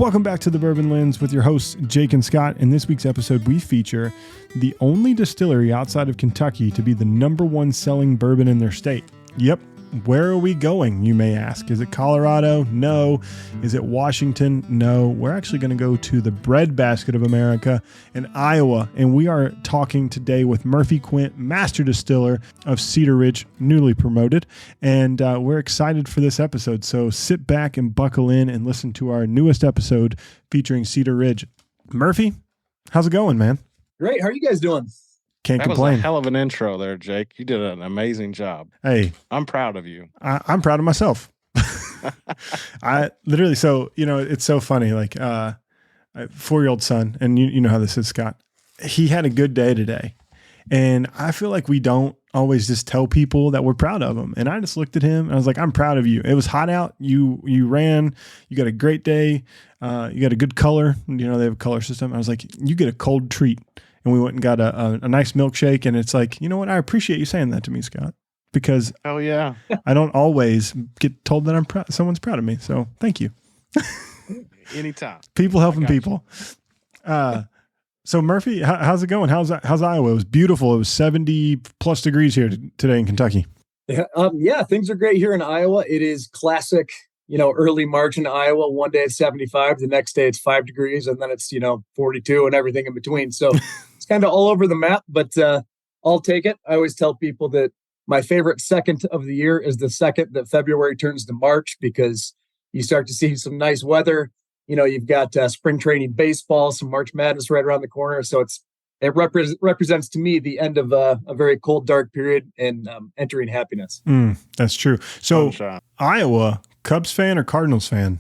Welcome back to the Bourbon Lens with your hosts, Jake and Scott. In this week's episode, we feature the only distillery outside of Kentucky to be the #1 selling bourbon in their state. Yep. Where are we going, you may ask? Is it Colorado? No. Is it Washington? No. We're actually going to go to the breadbasket of America in Iowa, and we are talking today with Murphy Quint, master distiller of Cedar Ridge, newly promoted, and we're excited for this episode. So sit back and buckle in and listen to our newest episode featuring Cedar Ridge. Murphy, how's it going, man? Great. How are you guys doing? Can't complain. That was a hell of an intro there, Jake. You did an amazing job. Hey, I'm proud of you. I'm proud of myself. I literally, so, it's so funny. Like, 4-year-old son, and you know how this is, Scott. He had a good day today. And I feel like we don't always just tell people that we're proud of them. And I just looked at him and I was like, I'm proud of you. It was hot out. You ran, you got a great day. You got a good color. They have a color system. I was like, you get a cold treat. And we went and got a nice milkshake. And it's like, you know what? I appreciate you saying that to me, Scott, because oh yeah, I don't always get told that I'm proud. Someone's proud of me. So thank you. Anytime. People helping people. So Murphy, how's it going? How's Iowa? It was beautiful. It was 70 plus degrees here today in Kentucky. Yeah, things are great here in Iowa. It is classic, early March in Iowa. One day it's 75, the next day it's 5 degrees, and then it's, 42 and everything in between. So it's kind of all over the map, but I'll take it. I always tell people that my favorite second of the year is the second that February turns to March, because you start to see some nice weather. You've got spring training baseball, some March Madness right around the corner. So it represents to me the end of a very cold, dark period and entering happiness. That's true. So Iowa, Cubs fan or Cardinals fan?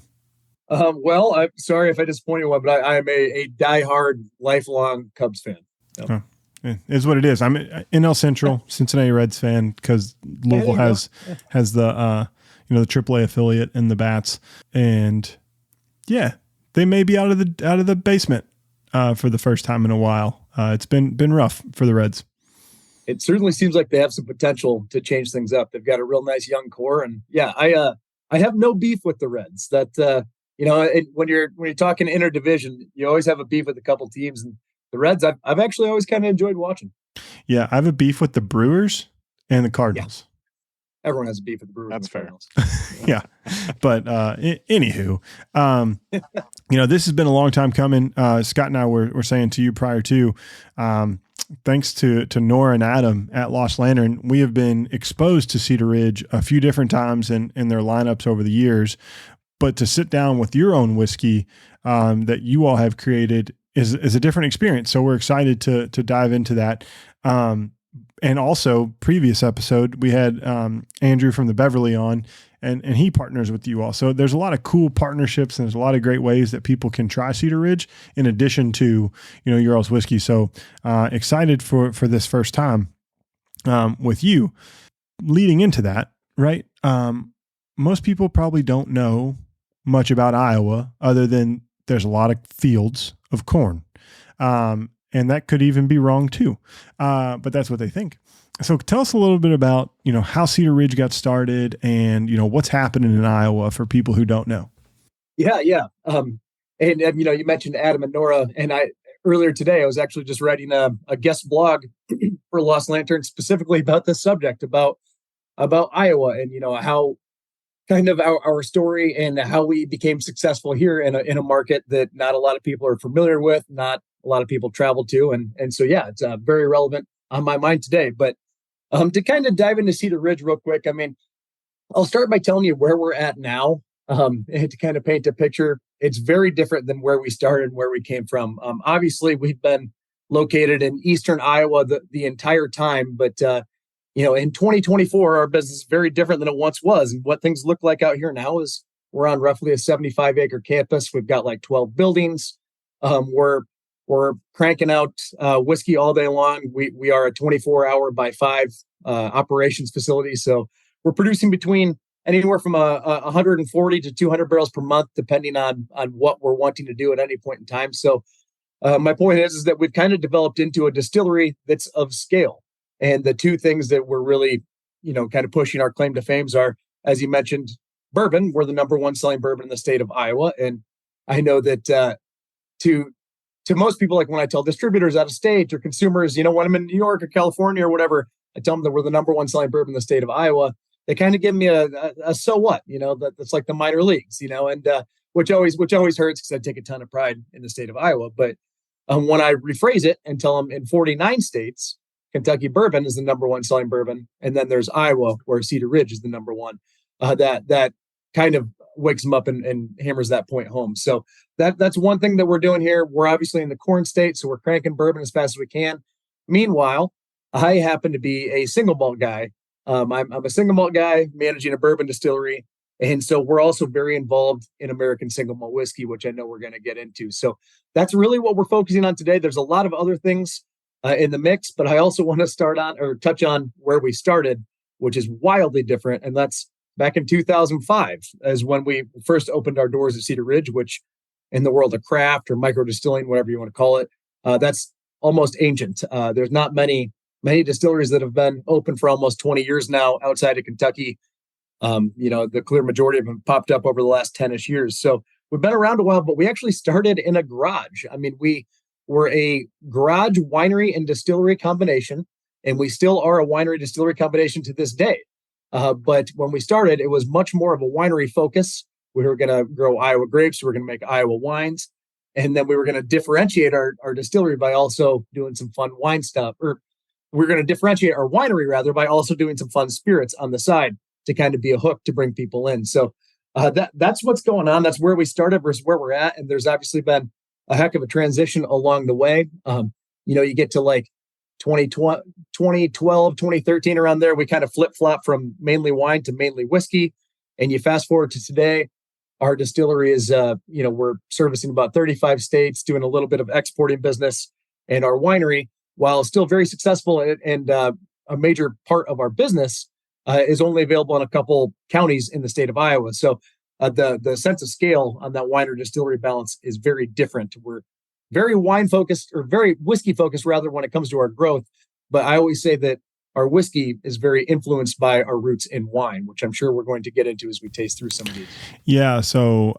Well, I'm sorry if I disappoint you, but I am a diehard, lifelong Cubs fan. Yep. Oh, it is what it is. I'm an NL Central Cincinnati Reds fan because Louisville has the the AAA affiliate and the Bats, and yeah, they may be out of the basement for the first time in a while. It's been rough for the Reds. It certainly seems like they have some potential to change things up. They've got a real nice young core, and yeah, I have no beef with the Reds. That when you're talking interdivision, you always have a beef with a couple teams, and the Reds I've actually always kind of enjoyed watching. Yeah, I have a beef with the Brewers and the Cardinals. Yeah. Everyone has a beef with the Brewers. That's fair. Yeah. But anywho, this has been a long time coming. Scott and I were saying to you prior to, thanks to Nora and Adam at Lost Lantern, we have been exposed to Cedar Ridge a few different times in their lineups over the years. But to sit down with your own whiskey that you all have created is a different experience. So we're excited to dive into that. And also, previous episode, we had Andrew from the Beverly on, and he partners with you all. So there's a lot of cool partnerships, and there's a lot of great ways that people can try Cedar Ridge in addition to, your all's whiskey. So excited for this first time with you. Leading into that, right? Most people probably don't know much about Iowa other than there's a lot of fields of corn. And that could even be wrong too. But that's what they think. So tell us a little bit about, how Cedar Ridge got started and, what's happening in Iowa for people who don't know. Yeah. And you mentioned Adam and Nora, and earlier today, I was actually just writing a guest blog for Lost Lantern specifically about this subject, about Iowa and, how kind of our story and how we became successful here in a market that not a lot of people are familiar with, not a lot of people travel to. And so, yeah, it's very relevant on my mind today. But to kind of dive into Cedar Ridge real quick, I'll start by telling you where we're at now and to kind of paint a picture. It's very different than where we started and where we came from. Obviously, we've been located in eastern Iowa the entire time. But, in 2024, our business is very different than it once was. And what things look like out here now is we're on roughly a 75-acre campus. We've got like 12 buildings. We're cranking out whiskey all day long. We are a 24-hour by 5 operations facility. So we're producing between anywhere from 140 to 200 barrels per month, depending on what we're wanting to do at any point in time. So my point is that we've kind of developed into a distillery that's of scale. And the two things that we're really, kind of pushing our claim to fame are, as you mentioned, bourbon. We're the #1 selling bourbon in the state of Iowa. And I know that to most people, like when I tell distributors out of state or consumers, when I'm in New York or California or whatever, I tell them that we're the number one selling bourbon in the state of Iowa. They kind of give me a so what, that's like the minor leagues, and which always hurts because I take a ton of pride in the state of Iowa. But when I rephrase it and tell them in 49 states, Kentucky bourbon is the number one selling bourbon, and then there's Iowa where Cedar Ridge is the number one. That kind of wakes them up and hammers that point home. So that's one thing that we're doing here. We're obviously in the corn state, so we're cranking bourbon as fast as we can. Meanwhile, I happen to be a single malt guy. I'm a single malt guy managing a bourbon distillery. And so we're also very involved in American single malt whiskey, which I know we're going to get into. So that's really what we're focusing on today. There's a lot of other things in the mix, but I also want to touch on where we started, which is wildly different. And that's back in 2005 is when we first opened our doors at Cedar Ridge, which in the world of craft or micro distilling, whatever you want to call it, that's almost ancient. There's not many distilleries that have been open for almost 20 years now outside of Kentucky. The clear majority of them popped up over the last 10-ish years. So we've been around a while, but we actually started in a garage. I mean, we were a garage winery and distillery combination, and we still are a winery distillery combination to this day. But when we started, it was much more of a winery focus. We were going to grow Iowa grapes. We were going to make Iowa wines. And then we were going to differentiate our distillery by also doing some fun wine stuff. Or we're going to differentiate our winery, rather, by also doing some fun spirits on the side to kind of be a hook to bring people in. So that's what's going on. That's where we started versus where we're at. And there's obviously been a heck of a transition along the way. You get to like 2012, 2013, around there, we kind of flip-flop from mainly wine to mainly whiskey. And you fast forward to today, our distillery is, we're servicing about 35 states, doing a little bit of exporting business. And our winery, while still very successful and a major part of our business, is only available in a couple counties in the state of Iowa. So the sense of scale on that winery distillery balance is very different. We're very wine focused, or very whiskey focused rather, when it comes to our growth. But I always say that our whiskey is very influenced by our roots in wine, which I'm sure we're going to get into as we taste through some of these. Yeah. So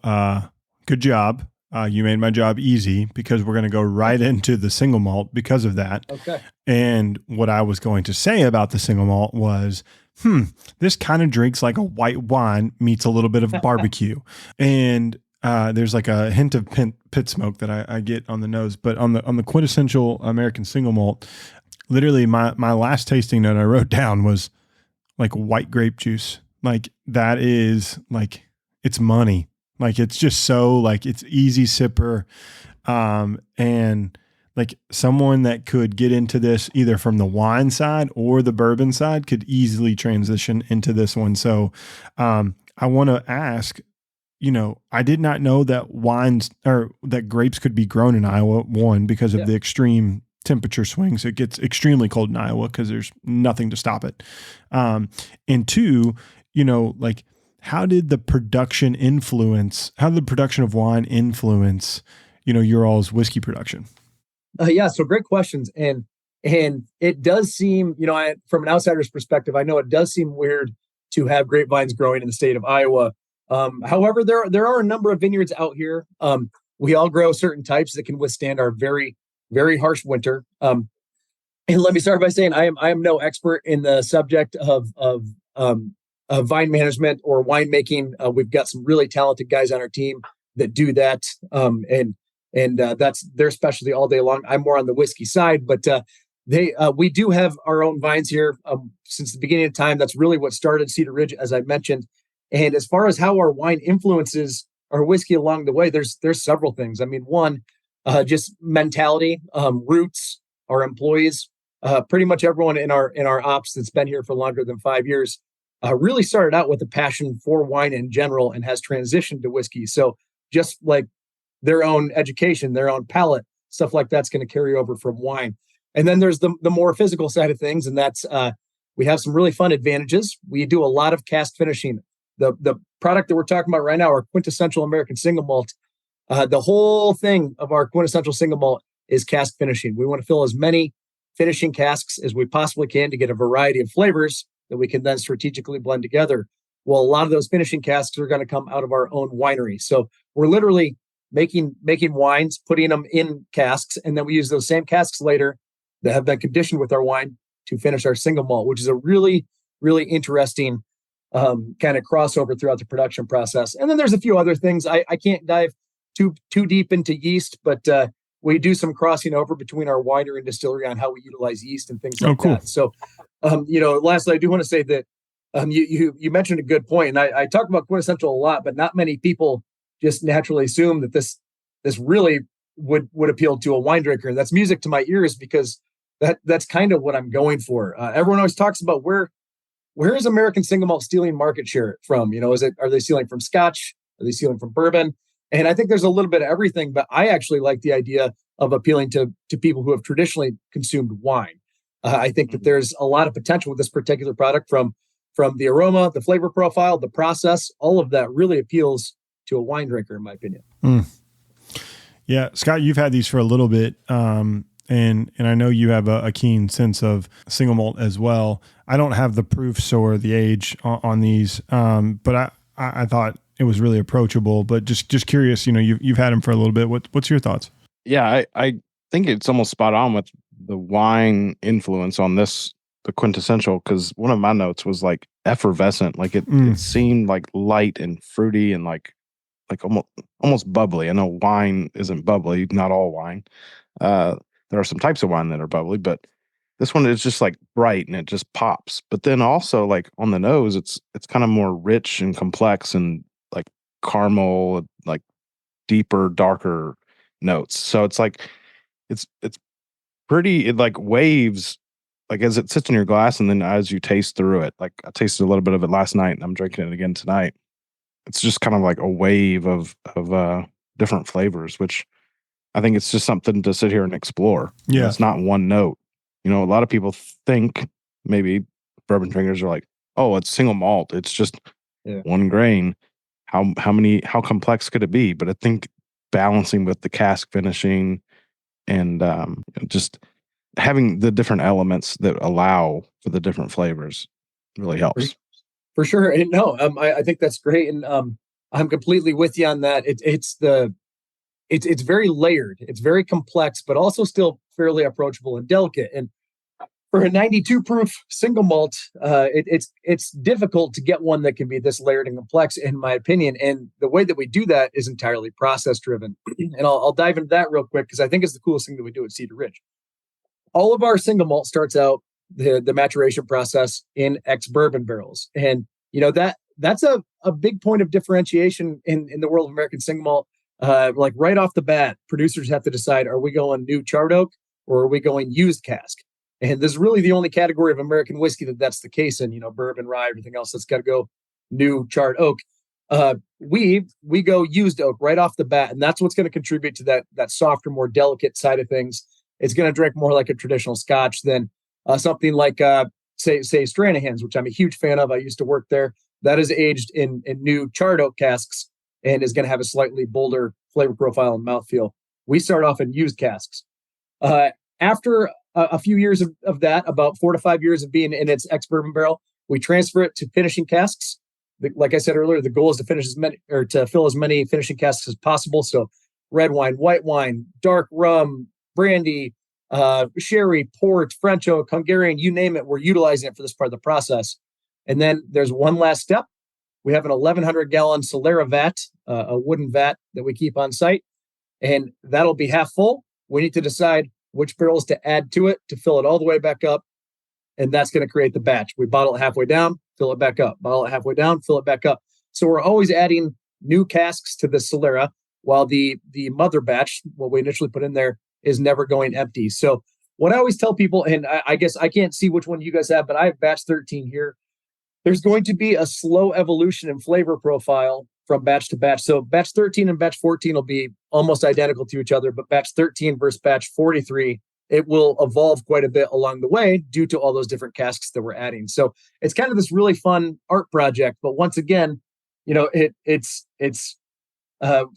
good job. You made my job easy because we're going to go right into the single malt because of that. Okay. And what I was going to say about the single malt was, this kind of drinks like a white wine meets a little bit of barbecue. And there's like a hint of pit smoke that I get on the nose. But on the quintessential American single malt, literally my last tasting note I wrote down was like white grape juice. Like that is like, it's money. Like it's just so like it's easy sipper. And like someone that could get into this either from the wine side or the bourbon side could easily transition into this one. So I want to ask, I did not know that that grapes could be grown in Iowa, one, because of the extreme temperature swings. It gets extremely cold in Iowa because there's nothing to stop it. And two, like how did the production of wine influence, your all's whiskey production? So great questions. And it does seem, from an outsider's perspective, I know it does seem weird to have grapevines growing in the state of Iowa. However, there are a number of vineyards out here. We all grow certain types that can withstand our very, very harsh winter. And let me start by saying I am no expert in the subject of vine management or winemaking. We've got some really talented guys on our team that do that. And that's their specialty all day long. I'm more on the whiskey side, but we do have our own vines here since the beginning of time. That's really what started Cedar Ridge, as I mentioned. And as far as how our wine influences our whiskey along the way, there's several things. I mean, one, just mentality, roots, our employees, pretty much everyone in our ops that's been here for longer than 5 years really started out with a passion for wine in general and has transitioned to whiskey. So just like their own education, their own palate, stuff like that's going to carry over from wine. And then there's the more physical side of things. And that's, we have some really fun advantages. We do a lot of cask finishing. The product that we're talking about right now, our QuintEssential American Single Malt, the whole thing of our QuintEssential Single Malt is cask finishing. We want to fill as many finishing casks as we possibly can to get a variety of flavors that we can then strategically blend together. Well, a lot of those finishing casks are going to come out of our own winery. So we're literally making wines, putting them in casks, and then we use those same casks later that have been conditioned with our wine to finish our single malt, which is a really, really interesting kind of crossover throughout the production process. And then there's a few other things. I can't dive too deep into yeast, but we do some crossing over between our winery and distillery on how we utilize yeast and things like that. So, lastly, I do want to say that you mentioned a good point, and I talk about QuintEssential a lot, but not many people just naturally assume that this really would appeal to a wine drinker. And that's music to my ears, because that's kind of what I'm going for. Everyone always talks about where is American single malt stealing market share from? Are they stealing from Scotch? Are they stealing from bourbon? And I think there's a little bit of everything, but I actually like the idea of appealing to people who have traditionally consumed wine. I think that there's a lot of potential with this particular product, from the aroma, the flavor profile, the process. All of that really appeals to a wine drinker, in my opinion. Yeah, Scott, you've had these for a little bit, and I know you have a keen sense of single malt as well. I don't have the proofs or the age on these, but I thought it was really approachable. But just curious, you've had them for a little bit. What's your thoughts? Yeah, I think it's almost spot on with the wine influence on this, the QuintEssential, because one of my notes was like effervescent. Like it seemed like light and fruity and like almost bubbly. I know wine isn't bubbly, not all wine. There are some types of wine that are bubbly, but this one is just like bright and it just pops. But then also like on the nose, it's kind of more rich and complex and like caramel, like deeper, darker notes. So it's like it's pretty. It like waves like as it sits in your glass, and then as you taste through it. Like I tasted a little bit of it last night, and I'm drinking it again tonight. It's just kind of like a wave of different flavors, which I think it's just something to sit here and explore. Yeah, it's not one note. A lot of people think, maybe bourbon drinkers are like, oh, it's single malt. It's just one grain. How complex could it be? But I think balancing with the cask finishing and just having the different elements that allow for the different flavors really helps. For sure. And no, I think that's great. And I'm completely with you on that. It's very layered. It's very complex, but also still fairly approachable and delicate. And for a 92 proof single malt, it's difficult to get one that can be this layered and complex, in my opinion. And the way that we do that is entirely process driven. And I'll dive into that real quick, because I think it's the coolest thing that we do at Cedar Ridge. All of our single malt starts out the maturation process in ex-bourbon barrels. And, that's a big point of differentiation in the world of American single malt. Like right off the bat, producers have to decide, are we going new charred oak or are we going used cask? And this is really the only category of American whiskey that's the case in, bourbon, rye, everything else that's got to go new charred oak. We go used oak right off the bat, and that's what's going to contribute to that softer, more delicate side of things. It's going to drink more like a traditional Scotch than something like, say Stranahan's, which I'm a huge fan of. I used to work there. That is aged in new charred oak casks and is going to have a slightly bolder flavor profile and mouthfeel. We start off in used casks. After a few years of that, about 4 to 5 years of being in its ex-bourbon barrel, we transfer it to finishing casks. Like I said earlier, the goal is to fill as many finishing casks as possible. So red wine, white wine, dark rum, brandy, sherry, port, French oak, Hungarian, you name it. We're utilizing it for this part of the process. And then there's one last step. We have an 1,100 gallon Solera vat, a wooden vat that we keep on site, and that'll be half full. We need to decide which barrels to add to it to fill it all the way back up. And that's going to create the batch. We bottle it halfway down, fill it back up, bottle it halfway down, fill it back up. So we're always adding new casks to the Solera, while the mother batch, what we initially put in there, is never going empty. So what I always tell people, and I guess I can't see which one you guys have, but I have batch 13 here. There's going to be a slow evolution in flavor profile from batch to batch. So batch 13 and batch 14 will be almost identical to each other, but batch 13 versus batch 43, it will evolve quite a bit along the way due to all those different casks that we're adding. So it's kind of this really fun art project. But once again, it's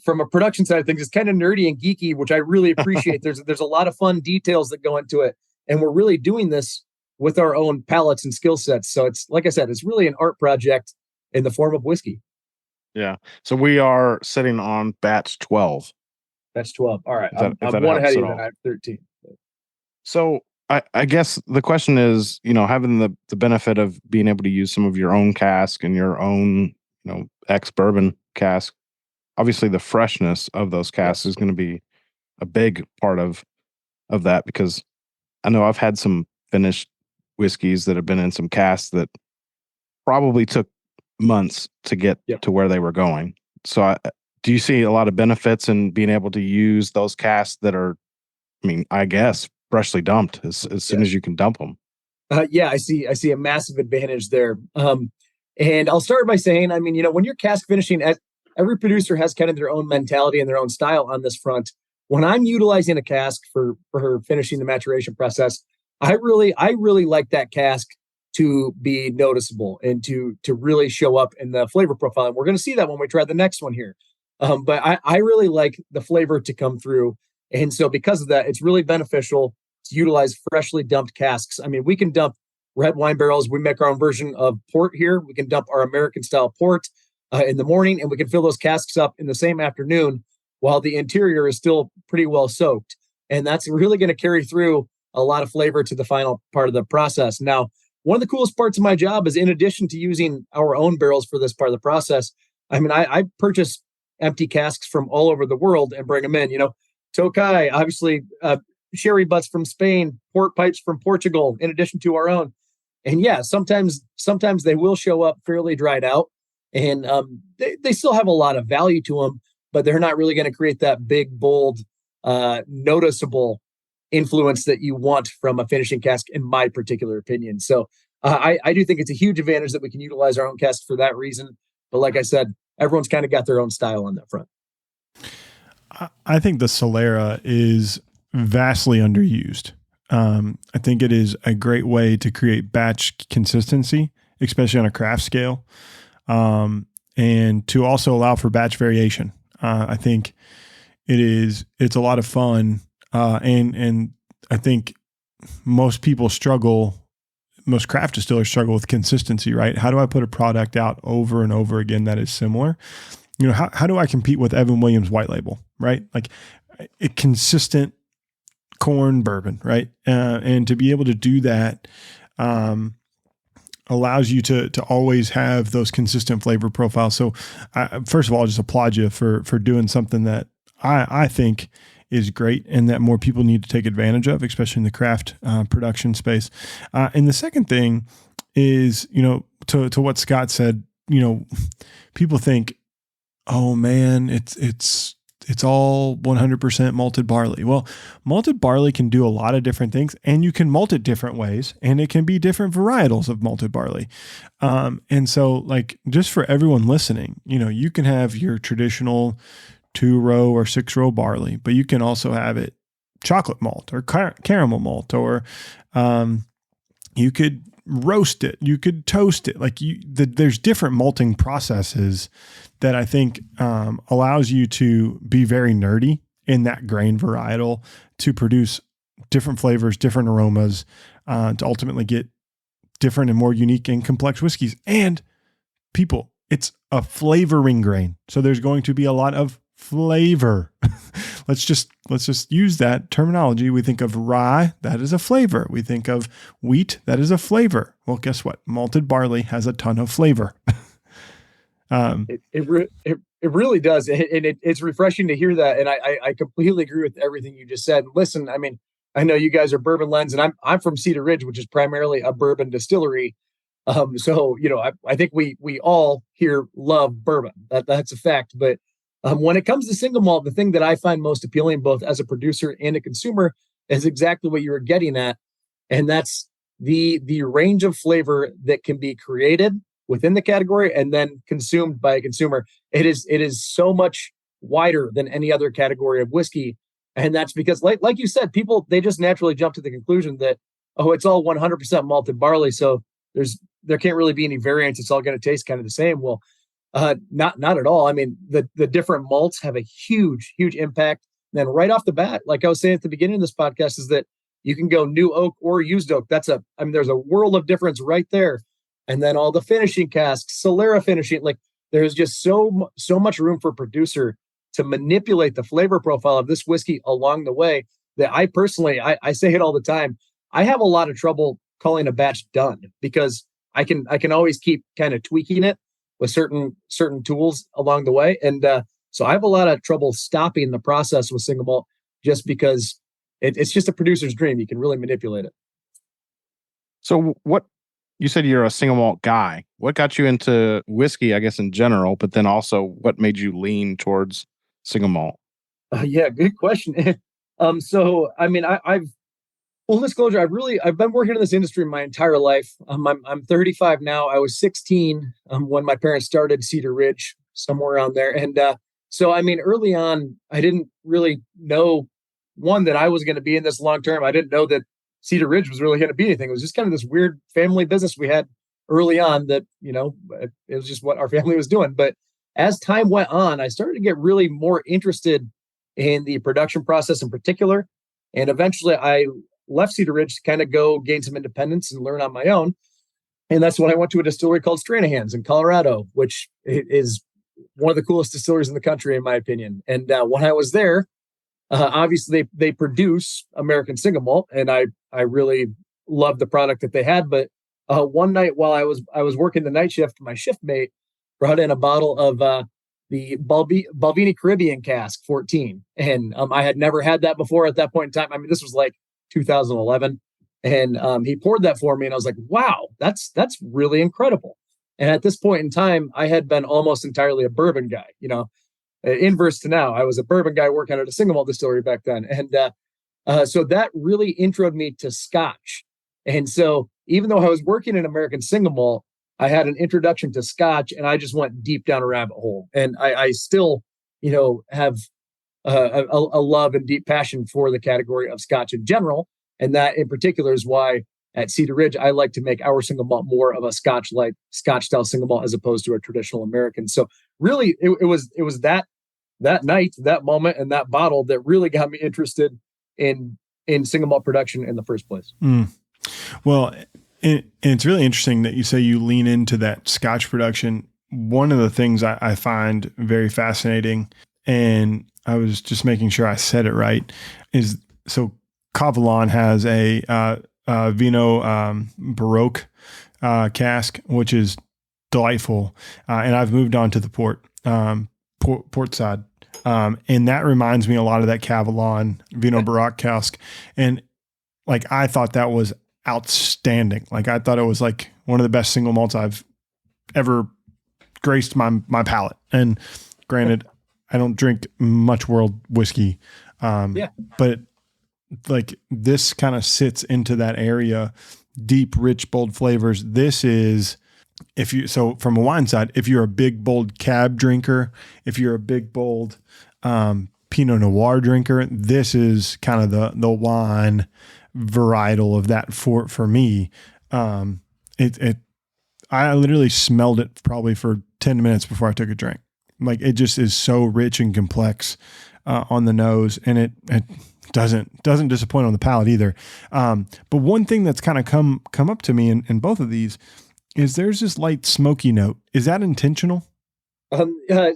from a production side of things, it's kind of nerdy and geeky, which I really appreciate. There's a lot of fun details that go into it. And we're really doing this with our own palates and skill sets. So it's, like I said, it's really an art project in the form of whiskey. Yeah. So we are sitting on batch 12. That's 12. All right. If I'm that one ahead helps of at you, then all. I have 13. So I guess the question is, having the benefit of being able to use some of your own cask and your own, ex bourbon cask, obviously the freshness of those casks is going to be a big part of that, because I know I've had some finished whiskeys that have been in some casks that probably took months to get to where they were going. So do you see a lot of benefits in being able to use those casks that are, I guess, freshly dumped as soon as you can dump them? Yeah, I see a massive advantage there. And I'll start by saying, when you're cask finishing, every producer has kind of their own mentality and their own style on this front. When I'm utilizing a cask for finishing the maturation process, I really like that cask to be noticeable and to really show up in the flavor profile. And we're going to see that when we try the next one here. But I really like the flavor to come through. And so because of that, it's really beneficial to utilize freshly dumped casks. We can dump red wine barrels. We make our own version of port here. We can dump our American style port in the morning, and we can fill those casks up in the same afternoon while the interior is still pretty well soaked. And that's really going to carry through a lot of flavor to the final part of the process. Now, one of the coolest parts of my job is, in addition to using our own barrels for this part of the process, I purchase empty casks from all over the world and bring them in. Tokai, obviously, sherry butts from Spain, port pipes from Portugal, in addition to our own. And yeah, sometimes they will show up fairly dried out, and they still have a lot of value to them, but they're not really going to create that big, bold, noticeable influence that you want from a finishing cask, in my particular opinion. So I do think it's a huge advantage that we can utilize our own casks for that reason. But like I said, everyone's kind of got their own style on that front. I think the Solera is vastly underused. I think it is a great way to create batch consistency, especially on a craft scale, and to also allow for batch variation. I think it's a lot of fun, and I think most craft distillers struggle with consistency, right? How do I put a product out over and over again that is similar? How do I compete with Evan Williams white label, right? Like a consistent corn bourbon, right? And to be able to do that allows you to always have those consistent flavor profiles. So first of all, I just applaud you for doing something that I think is great and that more people need to take advantage of, especially in the craft production space. And the second thing is, to what Scott said, people think, oh man, it's all 100% malted barley. Well, malted barley can do a lot of different things, and you can malt it different ways, and it can be different varietals of malted barley. And so, like, just for everyone listening, you can have your traditional 2-row or 6-row barley, but you can also have it chocolate malt or caramel malt, or you could roast it, you could toast it. Like there's different malting processes that I think allows you to be very nerdy in that grain varietal to produce different flavors, different aromas, to ultimately get different and more unique and complex whiskeys. And people, it's a flavoring grain, so there's going to be a lot of flavor. Let's just use that terminology. We think of rye, that is a flavor. We think of wheat, that is a flavor. Well, guess what? Malted barley has a ton of flavor. It really does. And it's refreshing to hear that. And I completely agree with everything you just said. Listen, I know you guys are Bourbon Lens, and I'm from Cedar Ridge, which is primarily a bourbon distillery. So, I think we all here love bourbon. That's a fact. But when it comes to single malt, the thing that I find most appealing, both as a producer and a consumer, is exactly what you were getting at. And that's the range of flavor that can be created within the category and then consumed by a consumer. It is so much wider than any other category of whiskey. And that's because, like you said, people, they just naturally jump to the conclusion that, oh, it's all 100% malted barley, so there can't really be any variance. It's all going to taste kind of the same. Well, not at all. The different malts have a huge impact. And then right off the bat, like I was saying at the beginning of this podcast, is that you can go new oak or used oak. There's a world of difference right there. And then all the finishing casks, Solera finishing, like there's just so much room for producer to manipulate the flavor profile of this whiskey along the way that I personally, I say it all the time. I have a lot of trouble calling a batch done because I can always keep kind of tweaking it with certain tools along the way. And so I have a lot of trouble stopping the process with single malt just because it's just a producer's dream. You can really manipulate it. So what, you said you're a single malt guy. What got you into whiskey, I guess, in general, but then also what made you lean towards single malt? Yeah, good question. So, I mean, I've full disclosure, I've been working in this industry my entire life. I'm 35 now. I was 16 when my parents started Cedar Ridge, somewhere around there. And so, I mean, early on, I didn't really know, one, that I was going to be in this long term. I didn't know that Cedar Ridge was really going to be anything. It was just kind of this weird family business we had early on that, it was just what our family was doing. But as time went on, I started to get really more interested in the production process in particular. And eventually I left Cedar Ridge to kind of go gain some independence and learn on my own. And that's when I went to a distillery called Stranahan's in Colorado, which is one of the coolest distilleries in the country, in my opinion. And when I was there, obviously they produce American single malt, and I really loved the product that they had. But one night while I was working the night shift, my shift mate brought in a bottle of the Balvenie Caribbean cask 14. And I had never had that before at that point in time. I mean, this was like 2011. And he poured that for me, and I was like, wow, that's really incredible. And at this point in time, I had been almost entirely a bourbon guy, inverse to now. I was a bourbon guy working at a single malt distillery back then. And so that really introed me to Scotch. And so even though I was working in American single malt, I had an introduction to Scotch, and I just went deep down a rabbit hole. And I still, have a love and deep passion for the category of Scotch in general. And that in particular is why at Cedar Ridge, I like to make our single malt more of a Scotch style single malt as opposed to a traditional American. So really it was that night, that moment, and that bottle that really got me interested in single malt production in the first place. Well, it's really interesting that you say you lean into that Scotch production. One of the things I find very fascinating, and I was just making sure I said it right, is so Kavalan has a Vino Baroque cask, which is delightful. And I've moved on to the Portside. And that reminds me a lot of that Kavalan Vino Baroque cask. And like, I thought that was outstanding. Like, I thought it was like one of the best single malts I've ever graced my palate. And granted, I don't drink much world whiskey. But like, this kind of sits into that area, deep, rich, bold flavors. This is, so from a wine side, if you're a big, bold cab drinker, if you're a big, bold Pinot Noir drinker, this is kind of the wine varietal of that for me. I literally smelled it probably for 10 minutes before I took a drink. Like, it just is so rich and complex on the nose, and it doesn't disappoint on the palate either. But one thing that's kind of come up to me in both of these is there's this light smoky note. Is that intentional?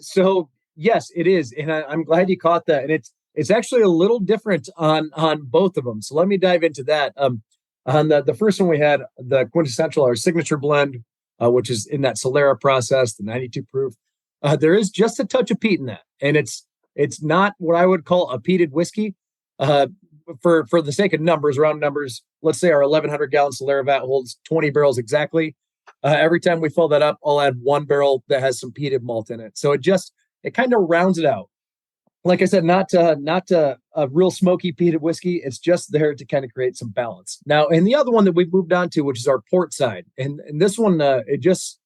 So yes, it is. And I'm glad you caught that. And it's actually a little different on both of them. So let me dive into that. On the first one, we had the QuintEssential, our signature blend, which is in that Solera process, the 92 proof. There is just a touch of peat in that. And it's not what I would call a peated whiskey. For the sake of numbers, round numbers, let's say our 1,100 gallon Solera vat holds 20 barrels exactly. Every time we fill that up, I'll add 1 barrel that has some peated malt in it. So it kind of rounds it out. Like I said, not a real smoky peated whiskey. It's just there to kind of create some balance. Now, and the other one that we've moved on to, which is our Portside, and this one, it just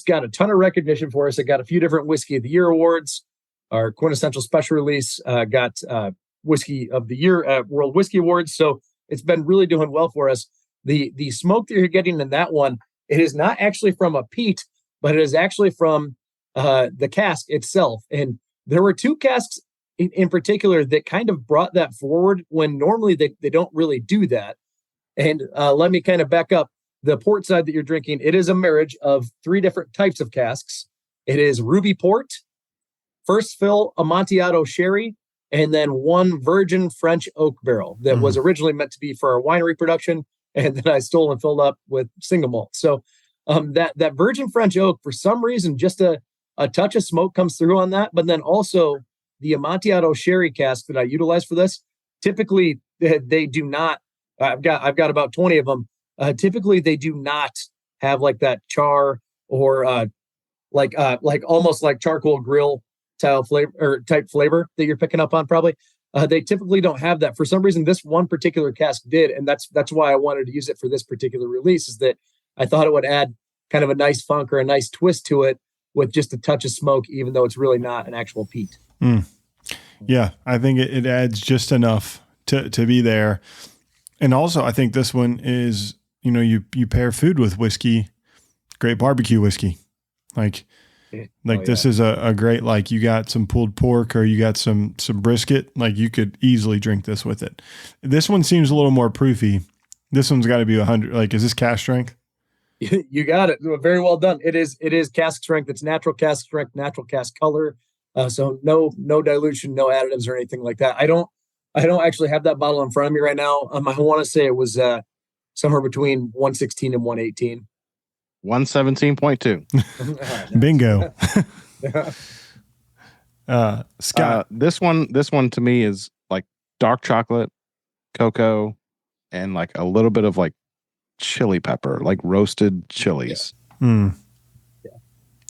got a ton of recognition for us. It got a few different Whiskey of the Year awards. Our QuintEssential Special Release got Whiskey of the Year at World Whiskey Awards. So it's been really doing well for us. The smoke that you're getting in that one, it is not actually from a peat, but it is actually from the cask itself. And there were 2 casks in particular that kind of brought that forward when normally they don't really do that. And let me kind of back up. The Portside that you're drinking, it is a marriage of 3 different types of casks. It is Ruby Port, first fill Amontillado sherry, and then one virgin French oak barrel that was originally meant to be for our winery production, and then I stole and filled up with single malt. So that virgin French oak, for some reason, just a touch of smoke comes through on that. But then also the Amontillado sherry cask that I utilize for this, typically they do not. I've got about 20 of them. Typically they do not have like that char or like almost like charcoal grill type flavor that you're picking up on probably. They typically don't have that. For some reason, this one particular cask did, and that's why I wanted to use it for this particular release, is that I thought it would add kind of a nice funk or a nice twist to it with just a touch of smoke, even though it's really not an actual peat. Yeah, I think it adds just enough to be there. And also, I think this one is, you pair food with whiskey, great barbecue whiskey. This is a great, like, you got some pulled pork or you got some brisket, like you could easily drink this with it. This one seems a little more proofy. This one's got to be 100. Like, is this cask strength? You got it. Very well done. It is cask strength. It's natural cask strength, natural cask color. So no dilution, no additives or anything like that. I don't actually have that bottle in front of me right now. I want to say it was somewhere between 116 and 118. 117.2. Bingo. Scott, this one to me is like dark chocolate, cocoa, and like a little bit of like chili pepper, like roasted chilies.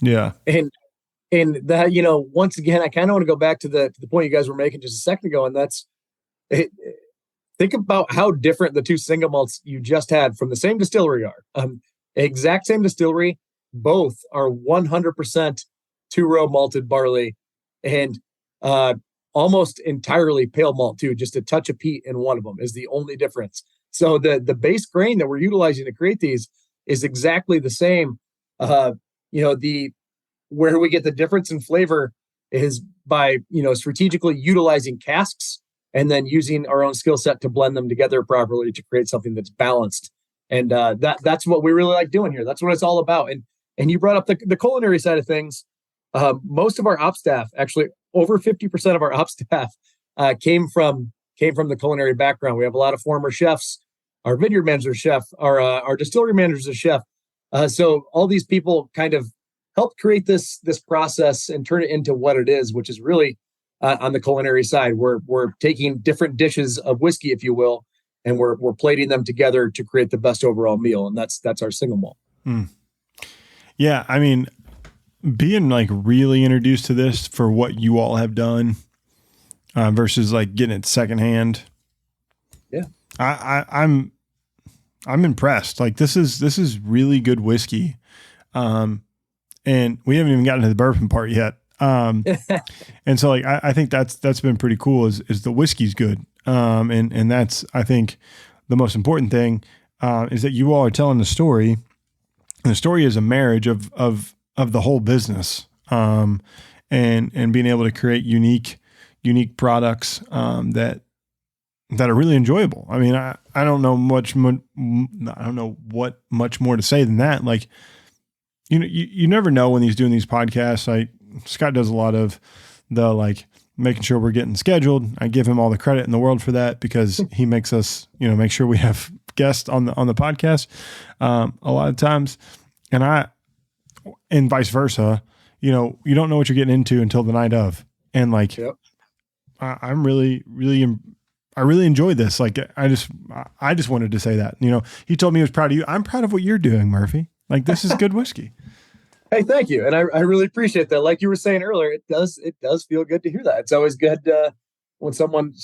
Yeah. And that, once again, I kind of want to go back to the point you guys were making just a second ago, and that's it. Think about how different the two single malts you just had from the same distillery are. Exact same distillery, both are 100% two-row malted barley and almost entirely pale malt too. Just a touch of peat in one of them is the only difference. So the base grain that we're utilizing to create these is exactly the same. Where we get the difference in flavor is by strategically utilizing casks and then using our own skill set to blend them together properly to create something that's balanced. And that's what we really like doing here. That's what it's all about. And you brought up the culinary side of things. Most of our ops staff, actually over 50% of our ops staff, came from the culinary background. We have a lot of former chefs. Our vineyard manager is a chef. Our distillery manager is a chef. So all these people kind of helped create this process and turn it into what it is, which is really on the culinary side. We're taking different dishes of whiskey, if you will, and we're plating them together to create the best overall meal. And that's our single malt. Yeah. I mean, being like really introduced to this for what you all have done versus like getting it secondhand. Yeah. I'm impressed. Like this is really good whiskey. And we haven't even gotten to the bourbon part yet. And so like, I think that's been pretty cool is the whiskey's good. And that's, I think the most important thing, is that you all are telling the story, and the story is a marriage of the whole business. And being able to create unique products, that are really enjoyable. I mean, I don't know what much more to say than that. Like, you never know when he's doing these podcasts. Like Scott does a lot of the like making sure we're getting scheduled. I give him all the credit in the world for that because he makes us, make sure we have guests on the podcast a lot of times, and vice versa. You don't know what you're getting into until the night of, and like, yep. I really enjoyed this. Like, I just wanted to say that. He told me he was proud of you. I'm proud of what you're doing, Murphy. Like, this is good whiskey. Hey, thank you. And I really appreciate that. Like you were saying earlier, it does feel good to hear that. It's always good when someone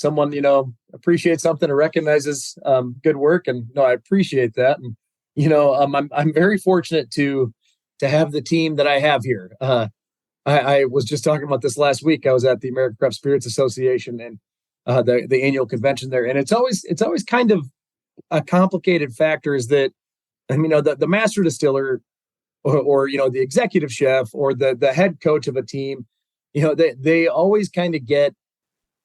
appreciates something or recognizes good work. And no, I appreciate that. And I'm very fortunate to have the team that I have here. I was just talking about this last week. I was at the American Craft Spirits Association and the annual convention there, and it's always kind of a complicated factor. Is that the master distiller or the executive chef or the head coach of a team, they always kind of get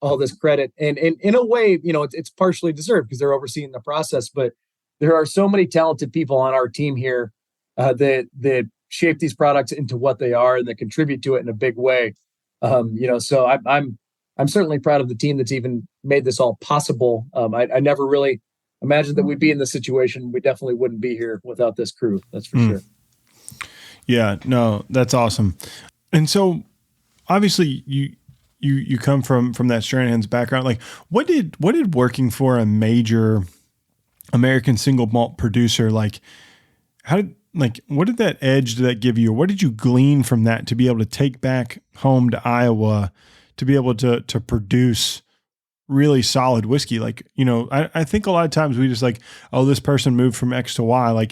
all this credit, and in a way, it's partially deserved because they're overseeing the process. But there are so many talented people on our team here that shape these products into what they are and that contribute to it in a big way. So I'm certainly proud of the team that's even made this all possible. I never really imagined that we'd be in this situation. We definitely wouldn't be here without this crew. That's for sure. Yeah, no, that's awesome. And so obviously you come from that Stranahan's background. Like what did working for a major American single malt producer, like what did that edge did that give you? Or what did you glean from that to be able to take back home to Iowa to be able to produce really solid whiskey? Like, I think a lot of times we just like, oh, this person moved from X to Y,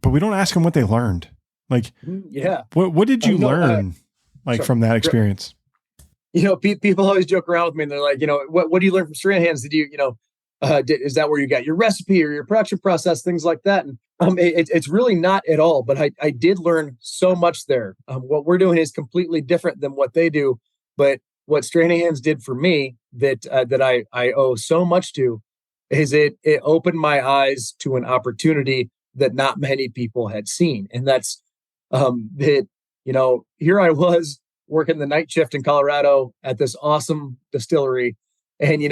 but we don't ask them what they learned. Like, what did you learn from that experience? People always joke around with me and they're like, what do you learn from Stranahan's? Did you, is that where you got your recipe or your production process, things like that? And it's really not at all, but I did learn so much there. What we're doing is completely different than what they do. But what Stranahan's did for me that I owe so much to is it opened my eyes to an opportunity that not many people had seen. And that's that, here I was working the night shift in Colorado at this awesome distillery. And,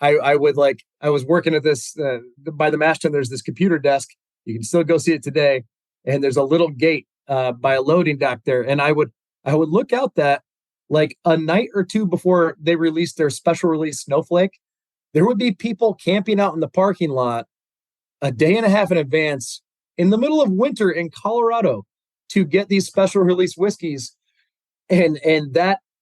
I was working at this, by the mash tun, there's this computer desk. You can still go see it today. And there's a little gate by a loading dock there. And I would look out that like a night or two before they released their special release Snowflake, there would be people camping out in the parking lot a day and a half in advance in the middle of winter in Colorado to get these special release whiskeys. And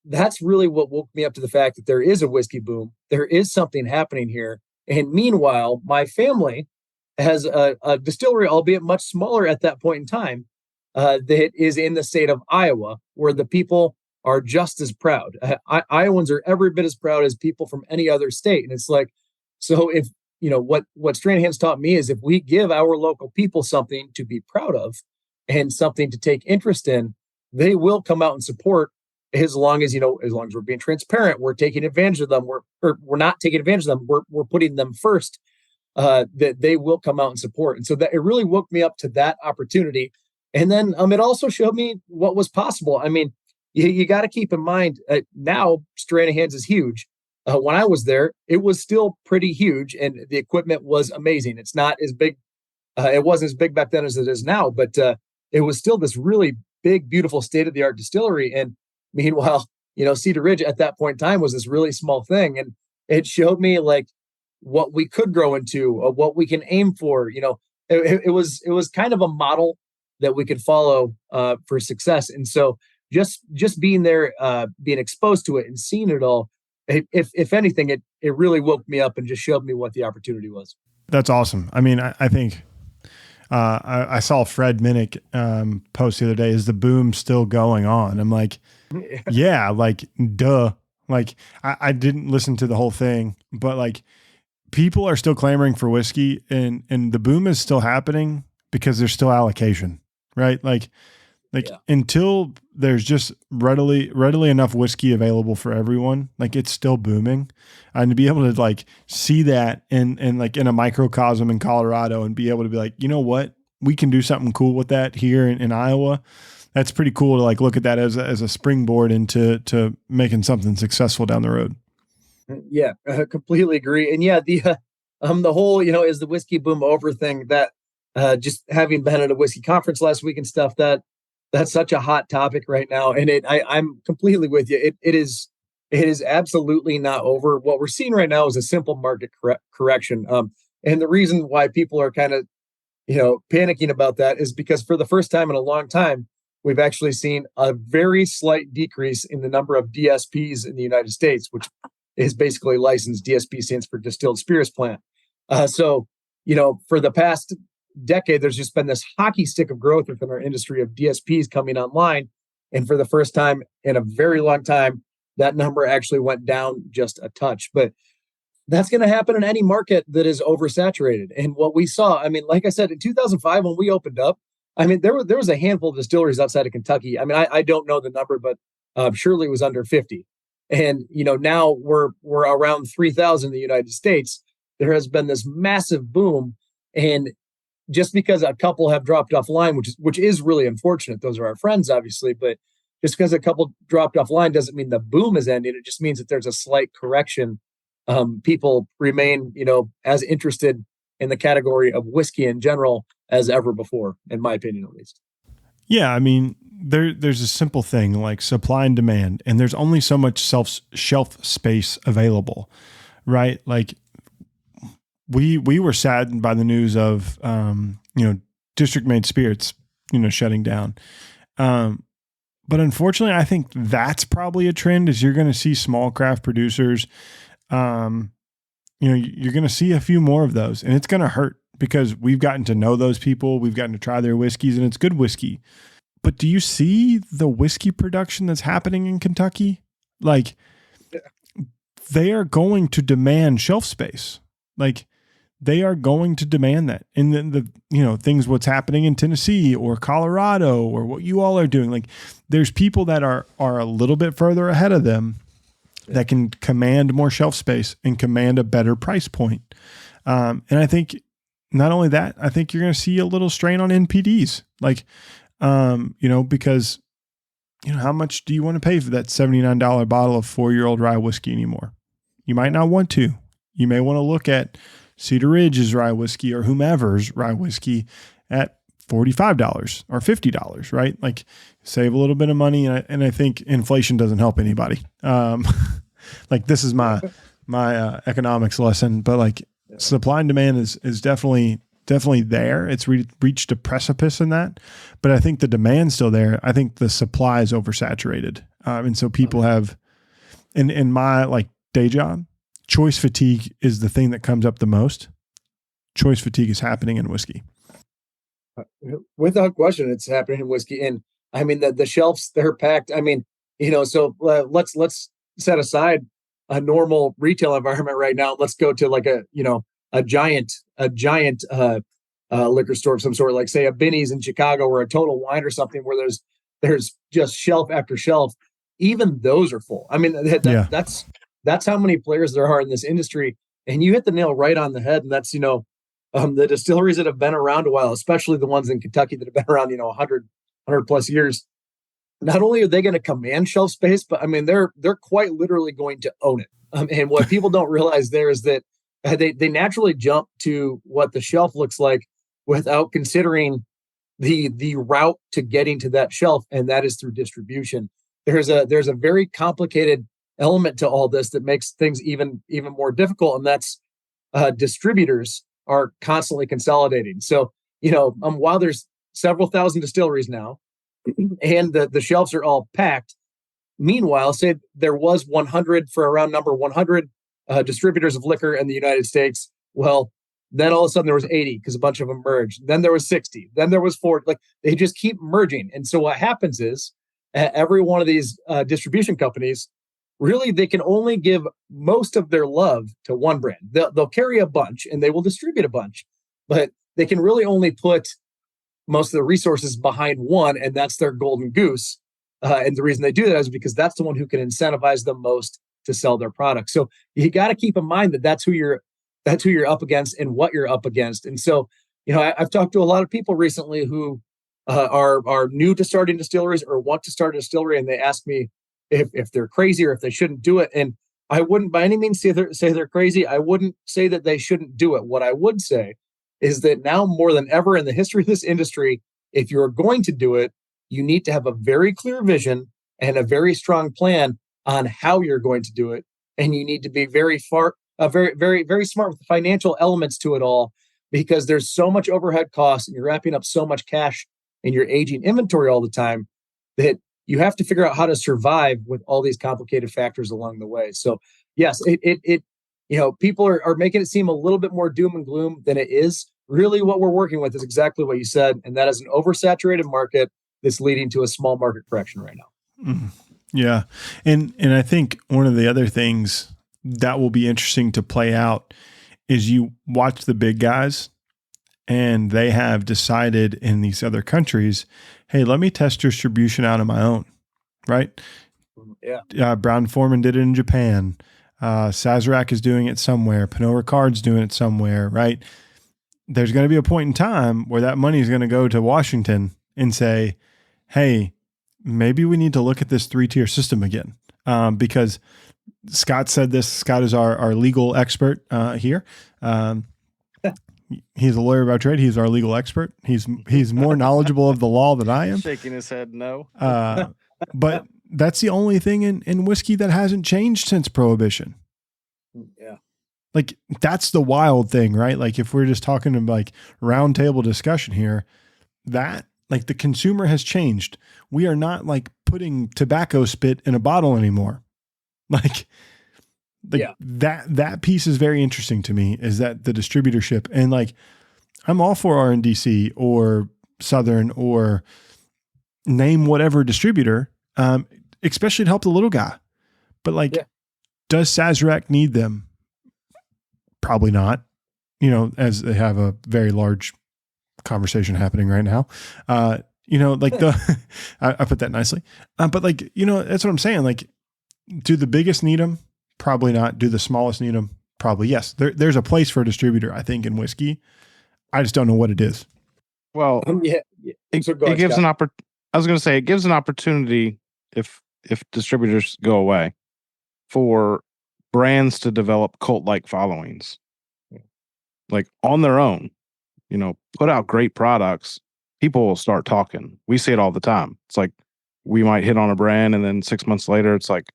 that's really what woke me up to the fact that there is a whiskey boom. There is something happening here. And meanwhile, my family has a distillery, albeit much smaller at that point in time, that is in the state of Iowa, where the people are just as proud. Iowans are every bit as proud as people from any other state. And it's like, so if, what Stranahan's taught me is if we give our local people something to be proud of and something to take interest in, they will come out and support as long as we're being transparent, we're taking advantage of them. We're not taking advantage of them. We're putting them first, that they will come out and support. And so that it really woke me up to that opportunity. And then it also showed me what was possible. I mean, you got to keep in mind now Stranahan's is huge. When I was there, it was still pretty huge and the equipment was amazing. It's not as big. It wasn't as big back then as it is now, but it was still this really big, beautiful state-of-the-art distillery. And meanwhile, Cedar Ridge at that point in time was this really small thing. And it showed me like what we could grow into, what we can aim for. It was kind of a model that we could follow for success. And so just being there, being exposed to it and seeing it all, if anything, it really woke me up and just showed me what the opportunity was. That's awesome. I mean, I think I saw Fred Minnick post the other day, is the boom still going on? I'm like, yeah, like, duh. Like, I didn't listen to the whole thing, but like, people are still clamoring for whiskey and the boom is still happening because there's still allocation, right? Like until there's just readily enough whiskey available for everyone, like it's still booming. And to be able to like see that in like in a microcosm in Colorado and be able to be like, you know what, we can do something cool with that here in Iowa. That's pretty cool to like look at that as a springboard into making something successful down the road. Yeah, I completely agree. And yeah, the whole, is the whiskey boom over thing that just having been at a whiskey conference last week and stuff, that's such a hot topic right now. And I'm completely with you. It is absolutely not over. What we're seeing right now is a simple market correction. And the reason why people are kind of, panicking about that is because for the first time in a long time, we've actually seen a very slight decrease in the number of DSPs in the United States, which is basically licensed. DSP stands for distilled spirits plant. So, for the past decade, there's just been this hockey stick of growth within our industry of DSPs coming online. And for the first time in a very long time, that number actually went down just a touch. But that's going to happen in any market that is oversaturated. And what we saw, I mean, like I said, in 2005, when we opened up, I mean, there was a handful of distilleries outside of Kentucky. I mean, I don't know the number, but surely it was under 50. And, now we're around 3,000 in the United States. There has been this massive boom. And just because a couple have dropped offline, which is really unfortunate, those are our friends, obviously, but just because a couple dropped offline doesn't mean the boom is ending. It just means that there's a slight correction. People remain, as interested in the category of whiskey in general as ever before, in my opinion, at least. Yeah. I mean, there's a simple thing like supply and demand, and there's only so much shelf space available, right? Like we were saddened by the news of, district made spirits, shutting down. But unfortunately, I think that's probably a trend is you're going to see small craft producers, you're going to see a few more of those, and it's going to hurt because we've gotten to know those people. We've gotten to try their whiskeys, and it's good whiskey. But do you see the whiskey production that's happening in Kentucky? Like, they are going to demand shelf space. Like, they are going to demand that. And then the things what's happening in Tennessee or Colorado or what you all are doing. Like, there's people that are a little bit further ahead of them that can command more shelf space and command a better price point. And I think not only that, I think you're going to see a little strain on NPDs. Like, because, how much do you want to pay for that $79 bottle of 4-year-old rye whiskey anymore? You might not want to. You may want to look at Cedar Ridge's rye whiskey or whomever's rye whiskey at $45 or $50, right? Like, save a little bit of money. And I think inflation doesn't help anybody. Like, this is my economics lesson, but like supply and demand is definitely there. It's reached a precipice in that, but I think the demand's still there. I think the supply is oversaturated. And so people have, in my like day job, choice fatigue is the thing that comes up the most. Choice fatigue is happening in whiskey. Without question, it's happening in whiskey. And I mean, the shelves, they're packed. I mean, so let's set aside a normal retail environment right now. Let's go to like a giant liquor store of some sort, like say a Binny's in Chicago or a Total Wine or something, where there's just shelf after shelf. Even those are full. I mean, that's how many players there are in this industry. And you hit the nail right on the head. And that's, the distilleries that have been around a while, especially the ones in Kentucky that have been around, 100 plus years. Not only are they going to command shelf space, but I mean, they're quite literally going to own it. And what people don't realize there is that they naturally jump to what the shelf looks like without considering the route to getting to that shelf, and that is through distribution. There's a very complicated element to all this that makes things even more difficult, and that's distributors are constantly consolidating. So while there's several thousand distilleries now, and the shelves are all packed. Meanwhile, say there was 100 for around number 100 distributors of liquor in the United States. Well, then all of a sudden there was 80 because a bunch of them merged. Then there was 60. Then there was 40. Like, they just keep merging. And so what happens is every one of these distribution companies, really, they can only give most of their love to one brand. They'll carry a bunch and they will distribute a bunch, but they can really only put most of the resources behind one, and that's their golden goose. And the reason they do that is because that's the one who can incentivize them most to sell their product. So you got to keep in mind that that's who you're up against and what you're up against. And so, I've talked to a lot of people recently who are new to starting distilleries or want to start a distillery, and they ask me if they're crazy or if they shouldn't do it. And I wouldn't by any means say they're crazy. I wouldn't say that they shouldn't do it. What I would say is that now more than ever in the history of this industry, if you're going to do it, you need to have a very clear vision and a very strong plan on how you're going to do it. And you need to be very smart with the financial elements to it all, because there's so much overhead costs and you're wrapping up so much cash and you're aging inventory all the time that you have to figure out how to survive with all these complicated factors along the way. So yes, people are making it seem a little bit more doom and gloom than it is. Really what we're working with is exactly what you said. And that is an oversaturated market that's leading to a small market correction right now. Mm, yeah. And I think one of the other things that will be interesting to play out is you watch the big guys and they have decided in these other countries, hey, let me test distribution out on my own. Right. Yeah. Brown-Forman did it in Japan. Sazerac is doing it somewhere. Pernod Ricard's doing it somewhere, right? There's going to be a point in time where that money is going to go to Washington and say, hey, maybe we need to look at this 3-tier system again, because Scott said this. Scott is our legal expert here. He's a lawyer by trade. He's our legal expert. He's more knowledgeable of the law than I am. Shaking his head no. But that's the only thing in whiskey that hasn't changed since Prohibition. Yeah. Like, that's the wild thing, right? Like, if we're just talking about like round table discussion here, that like the consumer has changed. We are not like putting tobacco spit in a bottle anymore. Like yeah. that piece is very interesting to me, is that the distributorship, and like, I'm all for RNDC or Southern or name whatever distributor, especially to help the little guy. But like, does Sazerac need them? Probably not, as they have a very large conversation happening right now. Like I put that nicely. But like, that's what I'm saying. Like, do the biggest need them? Probably not. Do the smallest need them? Probably yes. There's a place for a distributor, I think, in whiskey. I just don't know what it is. Well, it gives an opportunity. I was going to say, it gives an opportunity if distributors go away for brands to develop cult-like followings, like on their own, put out great products. People will start talking. We see it all the time. It's like, we might hit on a brand and then 6 months later, it's like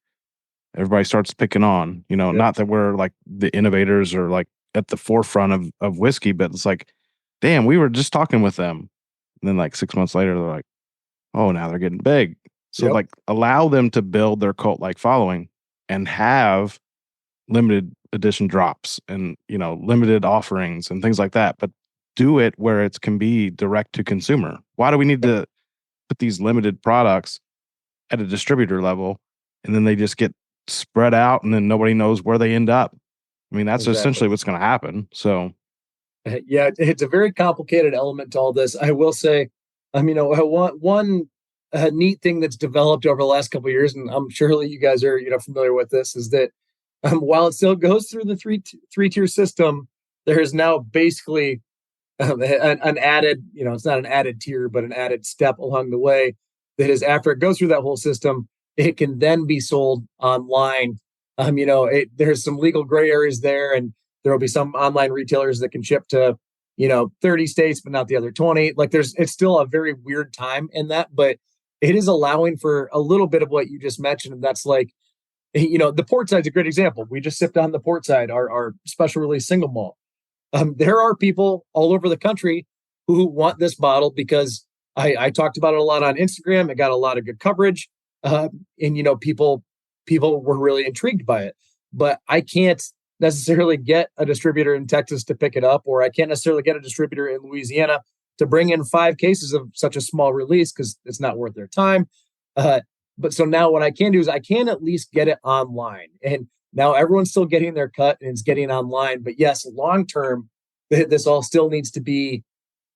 everybody starts picking on, not that we're like the innovators or like at the forefront of whiskey, but it's like, damn, we were just talking with them. And then like 6 months later, they're like, oh, now they're getting big. So like, allow them to build their cult-like following and have limited edition drops and, limited offerings and things like that. But do it where it can be direct to consumer. Why do we need to put these limited products at a distributor level and then they just get spread out and then nobody knows where they end up? I mean, that's essentially what's going to happen. So yeah, it's a very complicated element to all this. I will say, one neat thing that's developed over the last couple of years, and I'm surely you guys are familiar with this, is that while it still goes through the three-tier system, there is now basically an added, it's not an added tier, but an added step along the way. That is, after it goes through that whole system, it can then be sold online. There's some legal gray areas there, and there will be some online retailers that can ship to 30 states, but not the other 20. Like, it's still a very weird time in that, but it is allowing for a little bit of what you just mentioned. And that's like, the Portside's a great example. We just sipped on the Portside, our special release single malt. There are people all over the country who want this bottle because I talked about it a lot on Instagram. It got a lot of good coverage. And people were really intrigued by it, but I can't necessarily get a distributor in Texas to pick it up, or I can't necessarily get a distributor in Louisiana to bring in 5 cases of such a small release because it's not worth their time. But so now what I can do is I can at least get it online, and now everyone's still getting their cut and it's getting online. But yes, long term, this all still needs to be,